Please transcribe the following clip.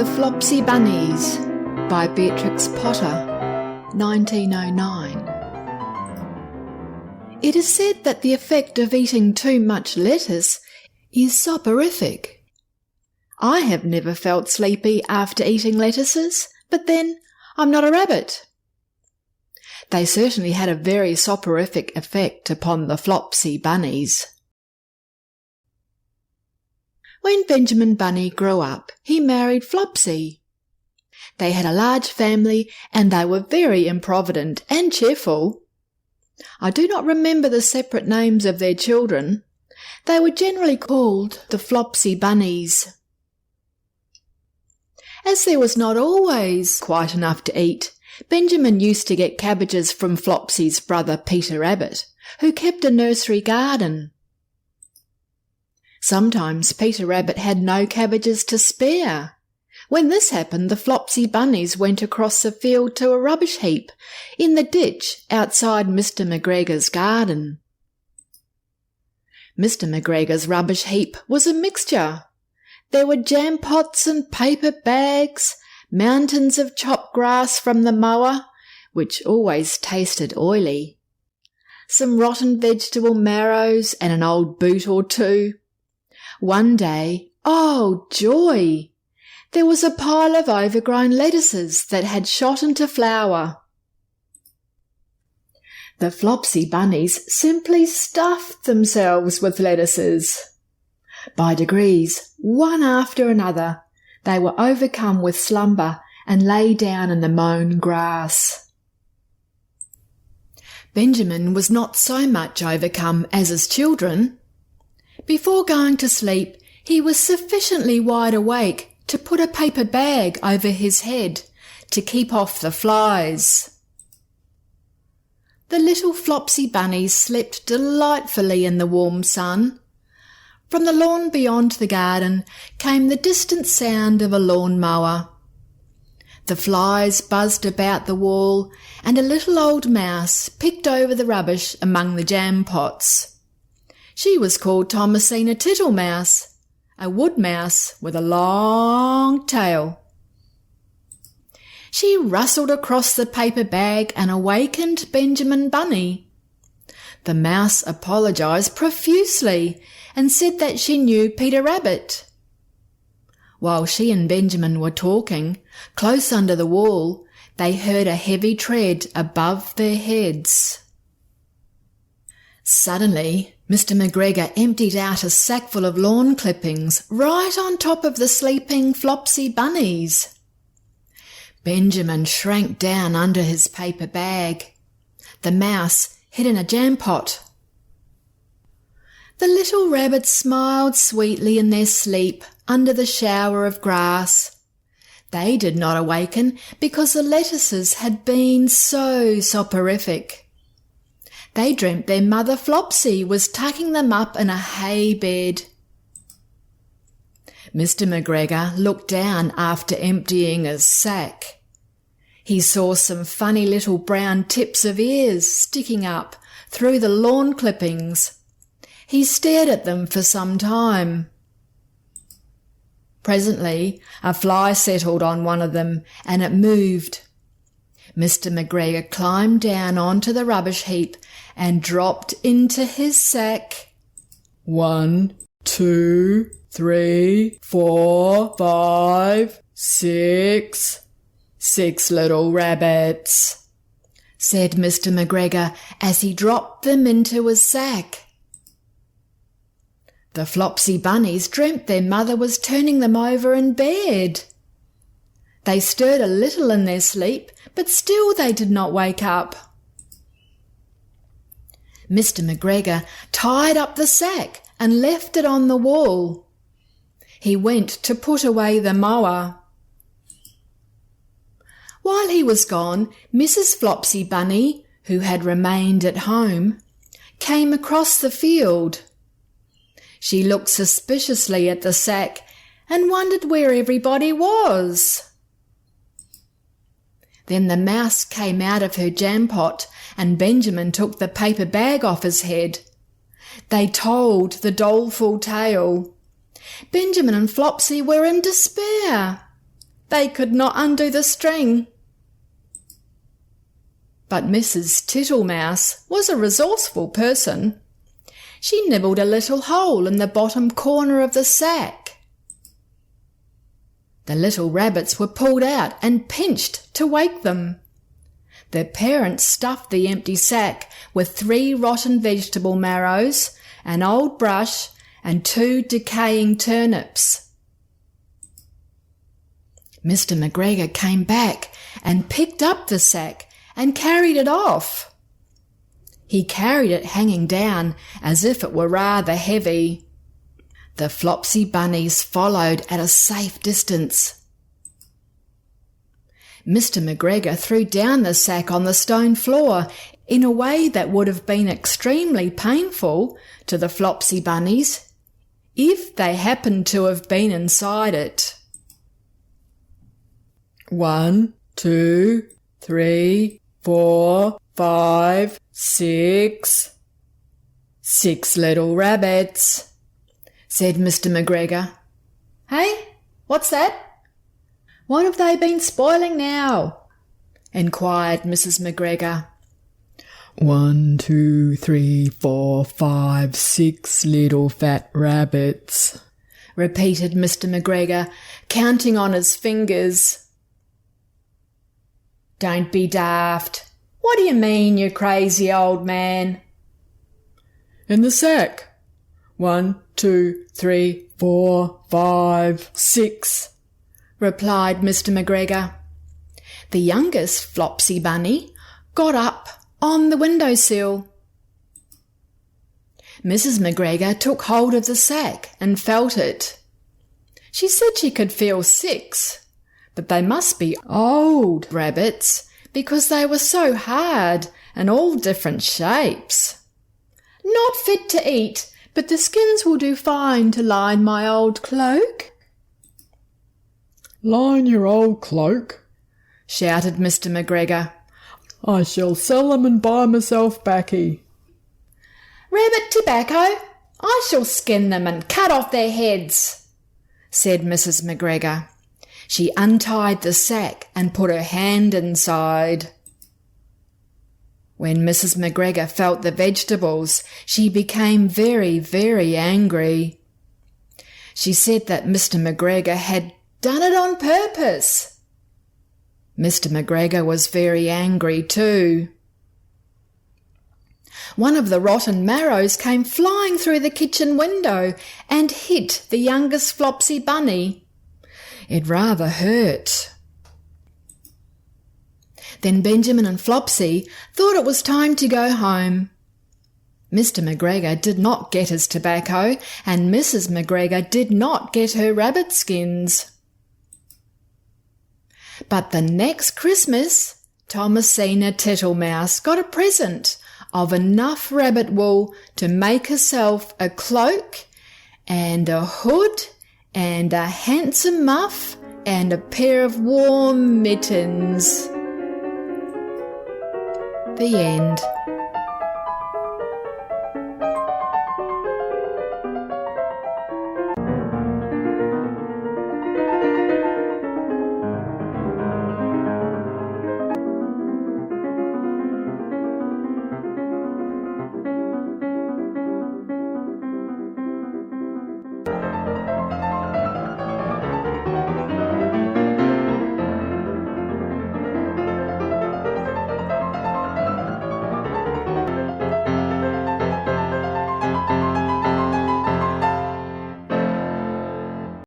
The Flopsy Bunnies by Beatrix Potter, 1909. It is said that the effect of eating too much lettuce is soporific. I have never felt sleepy after eating lettuces, but then I'm not a rabbit. They certainly had a very soporific effect upon the Flopsy Bunnies. When Benjamin Bunny grew up, he married Flopsy. They had a large family and they were very improvident and cheerful. I do not remember the separate names of their children. They were generally called the Flopsy Bunnies. As there was not always quite enough to eat, Benjamin used to get cabbages from Flopsy's brother Peter Rabbit, who kept a nursery garden. Sometimes Peter Rabbit had no cabbages to spare. When this happened, the Flopsy Bunnies went across the field to a rubbish heap in the ditch outside Mr. McGregor's garden. Mr. McGregor's rubbish heap was a mixture. There were jam pots and paper bags, mountains of chopped grass from the mower, which always tasted oily, some rotten vegetable marrows and an old boot or two. One day, oh joy! There was a pile of overgrown lettuces that had shot into flower. The Flopsy Bunnies simply stuffed themselves with lettuces. By degrees, one after another, they were overcome with slumber and lay down in the mown grass. Benjamin was not so much overcome as his children. Before going to sleep, he was sufficiently wide awake to put a paper bag over his head to keep off the flies. The little Flopsy Bunnies slept delightfully in the warm sun. From the lawn beyond the garden came the distant sound of a lawn mower. The flies buzzed about the wall, and a little old mouse picked over the rubbish among the jam pots. She was called Thomasina Tittlemouse, a wood mouse with a long tail. She rustled across the paper bag and awakened Benjamin Bunny. The mouse apologised profusely and said that she knew Peter Rabbit. While she and Benjamin were talking, close under the wall, they heard a heavy tread above their heads. Suddenly, Mr. McGregor emptied out a sackful of lawn clippings right on top of the sleeping Flopsy Bunnies. Benjamin shrank down under his paper bag. The mouse hid in a jam pot. The little rabbits smiled sweetly in their sleep under the shower of grass. They did not awaken because the lettuces had been so soporific. They dreamt their mother Flopsy was tucking them up in a hay bed. Mr. McGregor looked down after emptying his sack. He saw some funny little brown tips of ears sticking up through the lawn clippings. He stared at them for some time. Presently, a fly settled on one of them and it moved. Mr. McGregor climbed down onto the rubbish heap and dropped into his sack. 1, 2, 3, 4, 5, 6. 6 little rabbits, said Mr. McGregor as he dropped them into his sack. The Flopsy Bunnies dreamt their mother was turning them over in bed. They stirred a little in their sleep, but still they did not wake up. Mr. McGregor tied up the sack and left it on the wall. He went to put away the mower. While he was gone, Mrs. Flopsy Bunny, who had remained at home, came across the field. She looked suspiciously at the sack and wondered where everybody was. Then the mouse came out of her jam pot and Benjamin took the paper bag off his head. They told the doleful tale. Benjamin and Flopsy were in despair. they could not undo the string. But Mrs. Tittlemouse was a resourceful person. She nibbled a little hole in the bottom corner of the sack. The little rabbits were pulled out and pinched to wake them. Their parents stuffed the empty sack with 3 rotten vegetable marrows, an old brush, and 2 decaying turnips. Mr. McGregor came back and picked up the sack and carried it off. He carried it hanging down as if it were rather heavy. The Flopsy bunnies followed at a safe distance. Mr. McGregor threw down the sack on the stone floor in a way that would have been extremely painful to the Flopsy bunnies if they happened to have been inside it. 1, 2, 3, 4, 5, 6. 6 little rabbits, said Mr. McGregor. Hey, what's that? What have they been spoiling now? Enquired Mrs. McGregor. 1, 2, 3, 4, 5, 6 little fat rabbits, repeated Mr. McGregor, counting on his fingers. Don't be daft. What do you mean, you crazy old man? In the sack. 1, 2, 3, 4, 5, 6, replied Mr. McGregor. The youngest Flopsy bunny got up on the windowsill. Mrs. McGregor took hold of the sack and felt it. She said she could feel 6, but they must be old rabbits because they were so hard and all different shapes. Not fit to eat, but the skins will do fine to line my old cloak. Line your old cloak, shouted Mr. McGregor. I shall sell them and buy myself baccy. Rabbit tobacco, I shall skin them and cut off their heads, said Mrs. McGregor. She untied the sack and put her hand inside. When Mrs. McGregor felt the vegetables, she became very, very angry. She said that Mr. McGregor had done it on purpose. Mr. McGregor was very angry too. One of the rotten marrows came flying through the kitchen window and hit the youngest Flopsy bunny. It rather hurt. Then Benjamin and Flopsy thought it was time to go home. Mr. McGregor did not get his tobacco, and Mrs. McGregor did not get her rabbit skins. But the next Christmas, Thomasina Tittlemouse got a present of enough rabbit wool to make herself a cloak and a hood and a handsome muff and a pair of warm mittens. The end.